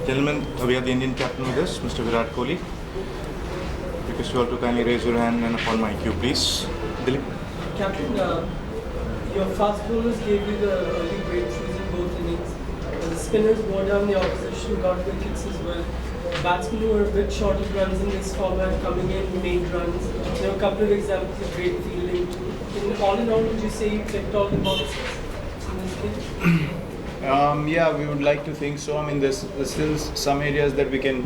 Gentlemen, we have the Indian captain with us, Mr. Virat Kohli. Request you all to kindly raise your hand and upon my cue, please. Dilip. Captain, your fast bowlers gave you the early breakthroughs in both innings. The spinners wore down the opposition, got wickets as well. Batsmen who were a bit short of runs in this format coming in, made runs. There were a couple of examples of great fielding. All in all, would you say you clicked all the boxes in this game? Yeah, we would like to think so. I mean, there's still some areas that we can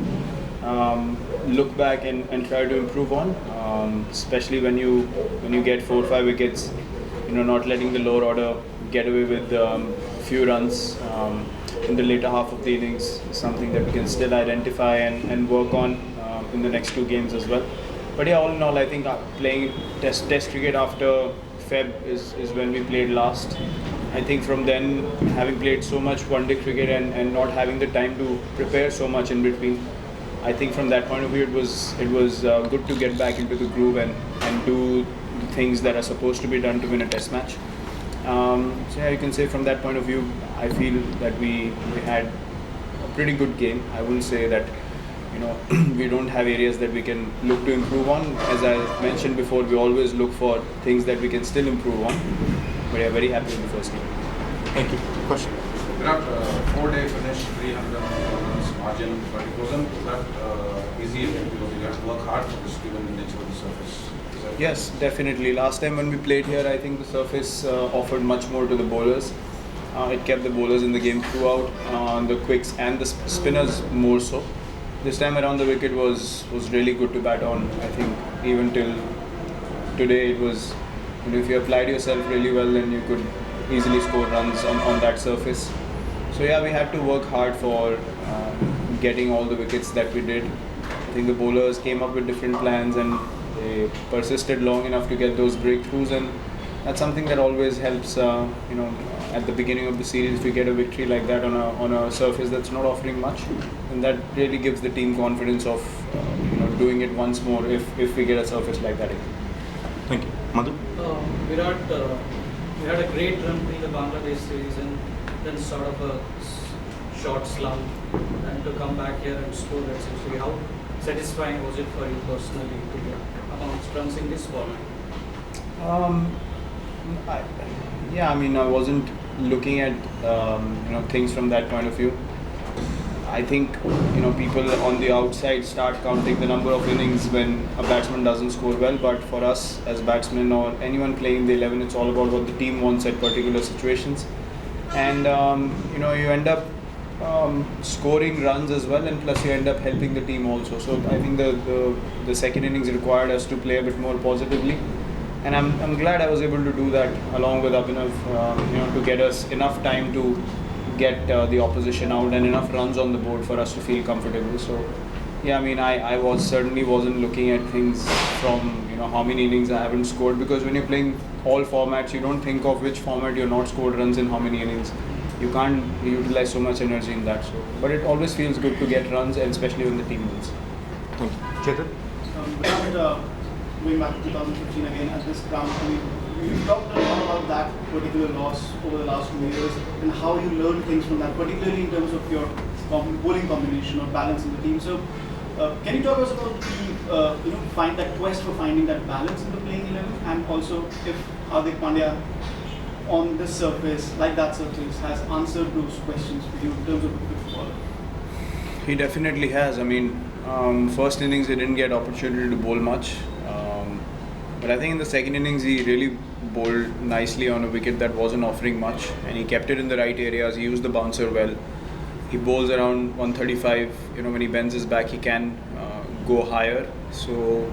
look back and try to improve on, especially when you get 4 or 5 wickets, not letting the lower order get away with a few runs in the later half of the innings is something that we can still identify and work on in the next 2 games as well. But yeah, all in all, I think playing test cricket after Feb is when we played last. I think from then, having played so much one-day cricket and not having the time to prepare so much in between, I think from that point of view, it was good to get back into the groove and do the things that are supposed to be done to win a test match. So yeah, you can say from that point of view, I feel that we had a pretty good game. I wouldn't say that we don't have areas that we can look to improve on. As I mentioned before, we always look for things that we can still improve on. But yeah, very happy with the first game. Thank you. Question? Virat, 4-day finish, 300 runs margin, but it wasn't that easy because you have to work hard for this given the nature of the surface. Yes, definitely. Last time when we played here, I think the surface offered much more to the bowlers. It kept the bowlers in the game throughout, the quicks and the spinners more so. This time around, the wicket was really good to bat on. I think even till today, it was. If you applied yourself really well, then you could easily score runs on that surface. So yeah, we had to work hard for getting all the wickets that we did. I think the bowlers came up with different plans and they persisted long enough to get those breakthroughs, and that's something that always helps. At the beginning of the series, if you get a victory like that on a surface that's not offering much, and that really gives the team confidence of doing it once more if we get a surface like that again. Thank you. Madhu? Virat, you had a great run in the Bangladesh series and then sort of a short slump, and to come back here and score that century. How satisfying was it for you personally to get amongst runs in this format? I wasn't looking at things from that point of view. I think people on the outside start counting the number of innings when a batsman doesn't score well, but for us as batsmen or anyone playing the 11, it's all about what the team wants at particular situations, and you end up scoring runs as well, and plus you end up helping the team also. So I think the second innings required us to play a bit more positively, and I'm glad I was able to do that along with Abhinav, to get us enough time to get the opposition out and enough runs on the board for us to feel comfortable. So yeah, I certainly wasn't looking at things from how many innings I haven't scored, because when you're playing all formats, you don't think of which format you're not scored runs in how many innings. You can't utilize so much energy in that. So, but it always feels good to get runs, and especially when the team wins. Thank you. Chetan? Going back to 2015 again at this ground, you talked a lot about that particular loss over the last 2 years and how you learned things from that, particularly in terms of your bowling combination or balance in the team. So, can you talk us about find that quest for finding that balance in the playing 11, and also if Hardik Pandya on this surface, like that surface, has answered those questions for you in terms of the fifth ball? He definitely has. First innings he didn't get opportunity to bowl much. But I think in the second innings he really bowled nicely on a wicket that wasn't offering much, and he kept it in the right areas. He used the bouncer well. He bowls around 135. When he bends his back, he can go higher. So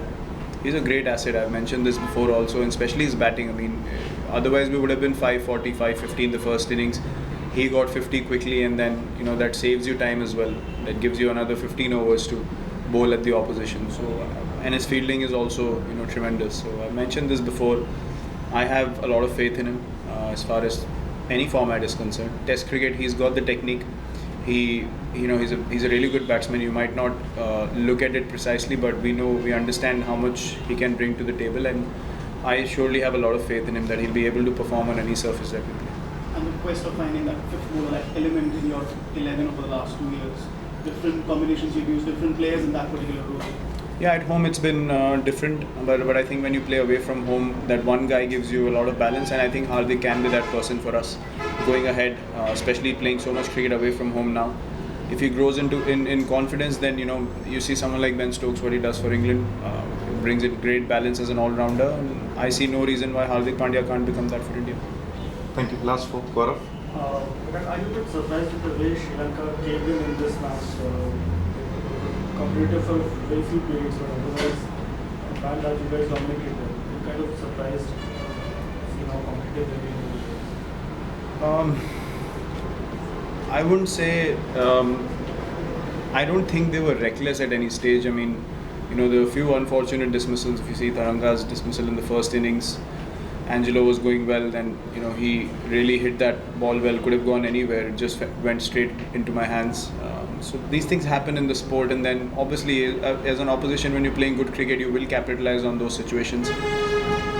he's a great asset. I've mentioned this before also, and especially his batting. Otherwise we would have been 540, 550 in the first innings. He got 50 quickly, and then that saves you time as well. That gives you another 15 overs to bowl at the opposition. So and his fielding is also tremendous. So I mentioned this before. I have a lot of faith in him as far as any format is concerned. Test cricket, he's got the technique. He's a really good batsman. You might not look at it precisely, but we understand how much he can bring to the table, and I surely have a lot of faith in him that he'll be able to perform on any surface that we play. And the quest of finding that fifth bowler, that element in your 11 over the last 2 years, different combinations you've used, different players in that particular role? Yeah, at home it's been different, but I think when you play away from home, that one guy gives you a lot of balance, and I think Hardik can be that person for us, going ahead, especially playing so much cricket away from home now. If he grows in confidence, then you see someone like Ben Stokes, what he does for England, brings in great balance as an all-rounder. And I see no reason why Hardik Pandya can't become that for India. Thank you. Last four, Gaurav. But are you a bit surprised with the way Sri Lanka came in this match? Competitive for very few periods, but otherwise, by and large, you guys dominated them. I'm kind of surprised seeing how competitive they've been. I wouldn't say. I don't think they were reckless at any stage. I mean, there were a few unfortunate dismissals. If you see Taranga's dismissal in the first innings, Angelo was going well, and he really hit that ball well. Could have gone anywhere. It just went straight into my hands. So these things happen in the sport, and then obviously, as an opposition, when you're playing good cricket, you will capitalize on those situations,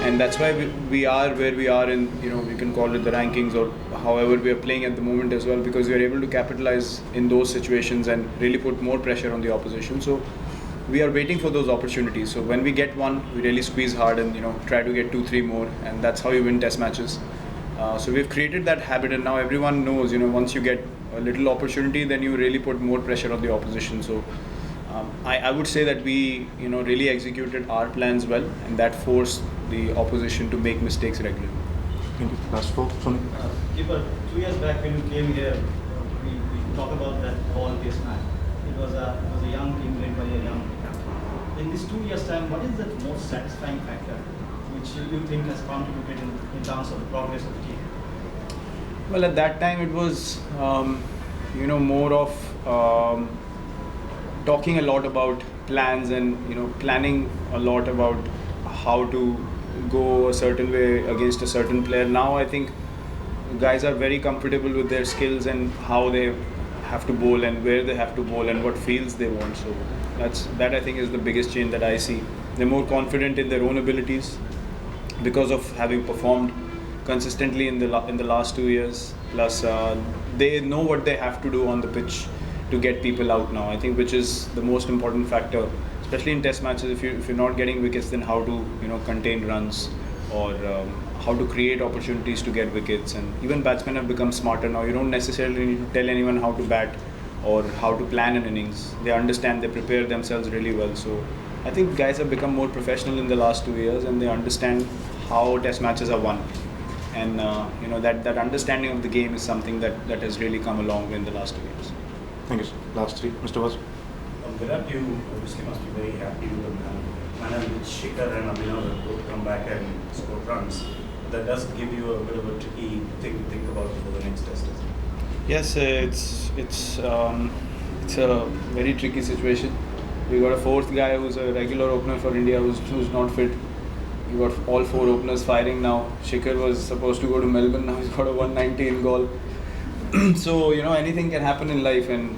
and that's why we are where we are in we can call it the rankings or however we are playing at the moment as well, because we are able to capitalize in those situations and really put more pressure on the opposition. So we are waiting for those opportunities. So when we get one, we really squeeze hard and try to get 2-3 more, and that's how you win test matches. So we've created that habit, and now everyone knows once you get a little opportunity, then you really put more pressure on the opposition. So I would say that we really executed our plans well, and that forced the opposition to make mistakes regularly. Thank you. Last four, Sunil. Keeper, 2 years back when you came here, we talked about that ball this match. It was a young team led by a young captain. In this 2 years' time, what is the most satisfying factor which you think has contributed in terms of the progress of the team? Well, at that time it was, more of talking a lot about plans and planning a lot about how to go a certain way against a certain player. Now I think guys are very comfortable with their skills and how they have to bowl and where they have to bowl and what fields they want. So that I think is the biggest change that I see. They're more confident in their own abilities because of having performed consistently in the last 2 years. Plus, they know what they have to do on the pitch to get people out now. I think, which is the most important factor, especially in Test matches. If you're not getting wickets, then how to contain runs or how to create opportunities to get wickets. And even batsmen have become smarter now. You don't necessarily need to tell anyone how to bat or how to plan an innings. They understand. They prepare themselves really well. So I think guys have become more professional in the last 2 years, and they understand how Test matches are won. And that understanding of the game is something that has really come along in the last 2 years. Thank you, sir. Last three, Mr. Vasu. Virat, you obviously must be very happy with the manner in which Shikhar and Abhinav have both come back and scored runs. That does give you a bit of a tricky thing to think about for the next test, isn't it? Yes, it's a very tricky situation. We got a fourth guy who's a regular opener for India who's not fit. We got all 4 openers firing now. Shikhar was supposed to go to Melbourne, now he's got a 119 goal. So anything can happen in life, and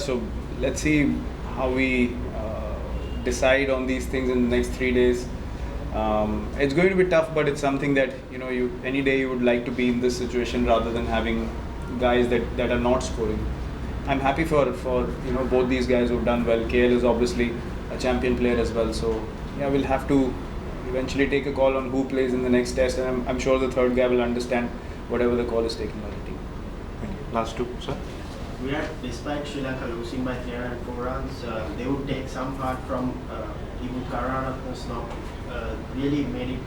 so let's see how we decide on these things in the next 3 days. It's going to be tough, but it's something that you any day you would like to be in this situation rather than having guys that are not scoring. I'm happy for both these guys who've done well. KL is obviously a champion player as well, so we'll have to eventually take a call on who plays in the next test, and I'm sure the third guy will understand whatever the call is taken by the team. Thank you. Last two, sir. Virat, despite Sri Lanka losing by 304 runs, they would take some part from Ibu Karunaratne's knock. Really made it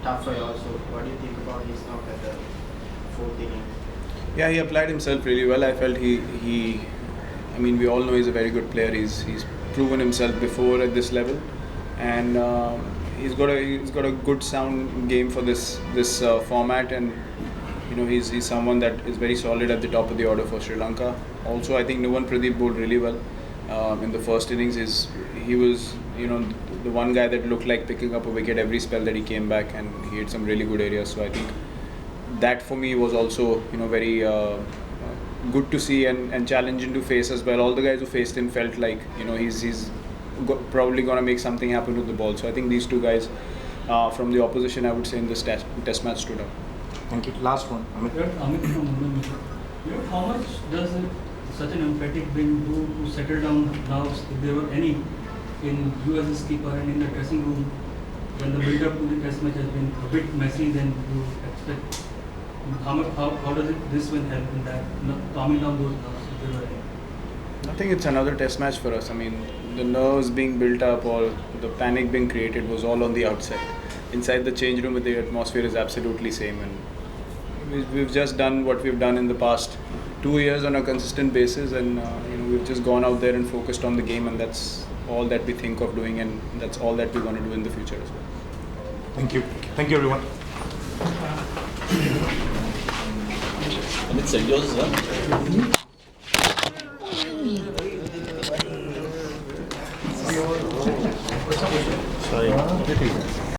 tough for you also. What do you think about his knock at the 4th innings? Yeah, he applied himself really well. I felt I mean, we all know he's a very good player. He's proven himself before at this level, and he's got a good sound game for this format, and he's someone that is very solid at the top of the order for Sri Lanka. Also, I think Nuwan Pradeep bowled really well in the first innings. He was the one guy that looked like picking up a wicket every spell that he came back, and he hit some really good areas. So I think that for me was also very good to see and challenging to face as well. All the guys who faced him felt like he's probably going to make something happen with the ball. So I think these 2 guys from the opposition, I would say, in this test match stood out. Thank you. Last one, Amit. Amit from Mumbai. How much does it such an emphatic win to settle down nerves, if there were any, in you as a skipper and in the dressing room, when the build-up to the test match has been a bit messy than you expect? How does this win help in that, calming down those nerves, if there were any? I think it's another test match for us. I mean, the nerves being built up or the panic being created was all on the outside. Inside the change room, the atmosphere is absolutely same, and we've just done what we've done in the past 2 years on a consistent basis, and we've just gone out there and focused on the game, and that's all that we think of doing, and that's all that we're going to do in the future as well. Thank you. Thank you, everyone. And it's yours, huh? Sorry.